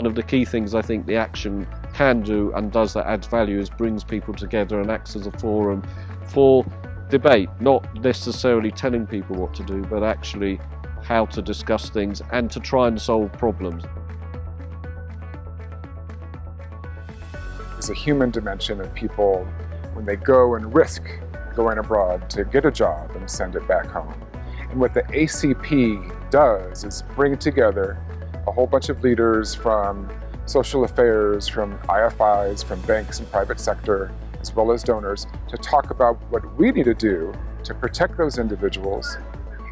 One of the key things I think the action can do and does that adds value is brings people together and acts as a forum for debate, not necessarily telling people what to do, but actually how to discuss things and to try and solve problems. There's a human dimension of people when they go and risk going abroad to get a job and send it back home. And what the ACP does is bring together a whole bunch of leaders from social affairs, from IFIs, from banks and private sector, as well as donors, to talk about what we need to do to protect those individuals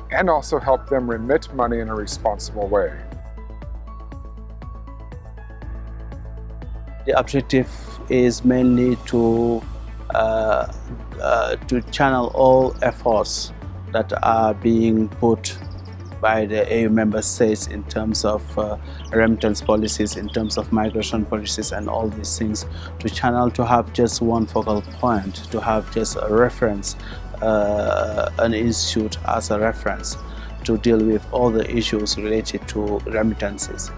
and also help them remit money in a responsible way. The objective is mainly to channel all efforts that are being put by the EU member states in terms of remittance policies, in terms of migration policies and all these things, to channel, to have just one focal point, to have just a reference, an institute as a reference to deal with all the issues related to remittances.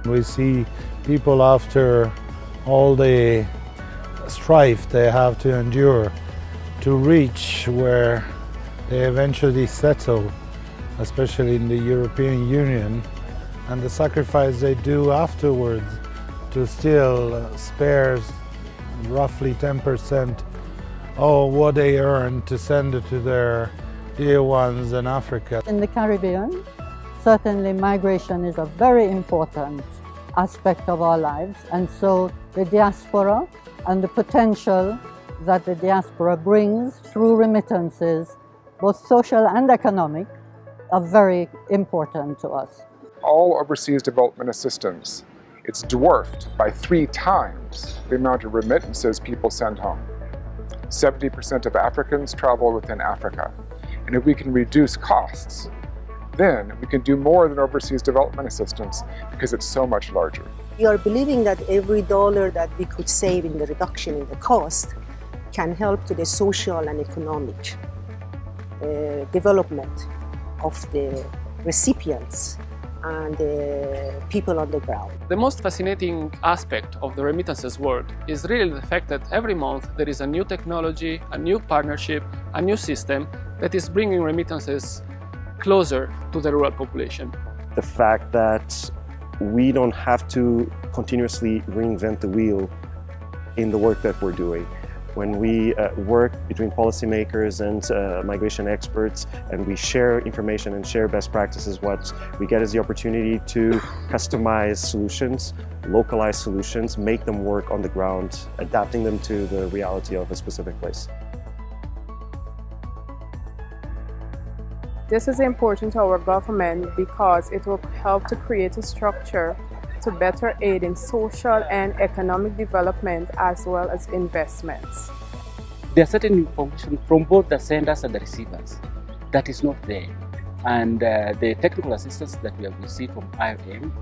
We see people after all the strife they have to endure to reach where they eventually settle, especially in the European Union, and the sacrifice they do afterwards to still spare roughly 10% of what they earn to send it to their dear ones in Africa. In the Caribbean, certainly migration is a very important aspect of our lives, and so the diaspora and the potential that the diaspora brings through remittances, both social and economic, are very important to us. All overseas development assistance, it's dwarfed by 3 times the amount of remittances people send home. 70% of Africans travel within Africa. And if we can reduce costs, then we can do more than overseas development assistance because it's so much larger. We are believing that every dollar that we could save in the reduction in the cost can help to the social and economic development of the recipients and the people on the ground. The most fascinating aspect of the remittances work is really the fact that every month there is a new technology, a new partnership, a new system that is bringing remittances closer to the rural population. The fact that we don't have to continuously reinvent the wheel in the work that we're doing. When we work between policymakers and migration experts, and we share information and share best practices, what we get is the opportunity to customize solutions, localize solutions, make them work on the ground, adapting them to the reality of a specific place. This is important to our government because it will help to create a structure to better aid in social and economic development as well as investments. There are certain information from both the senders and the receivers that is not there. And the technical assistance that we have received from IOM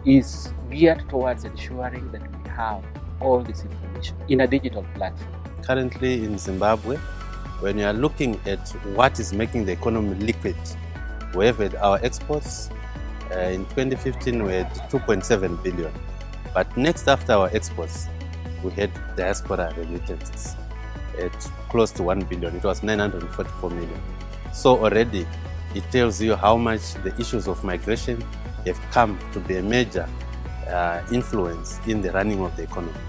is geared towards ensuring that we have all this information in a digital platform. Currently in Zimbabwe, when you are looking at what is making the economy liquid, we have had our exports. In 2015 we had 2.7 billion, but next after our exports we had diaspora remittances at close to 1 billion. It was 944 million. So already it tells you how much the issues of migration have come to be a major influence in the running of the economy.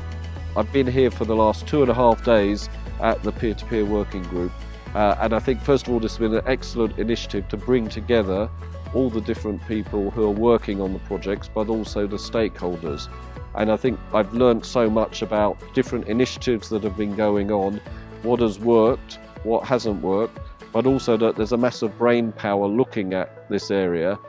I've been here for the last 2.5 days at the peer-to-peer working group, and I think first of all this has been an excellent initiative to bring together all the different people who are working on the projects, but also the stakeholders. And I think I've learned so much about different initiatives that have been going on, what has worked, what hasn't worked, but also that there's a massive brain power looking at this area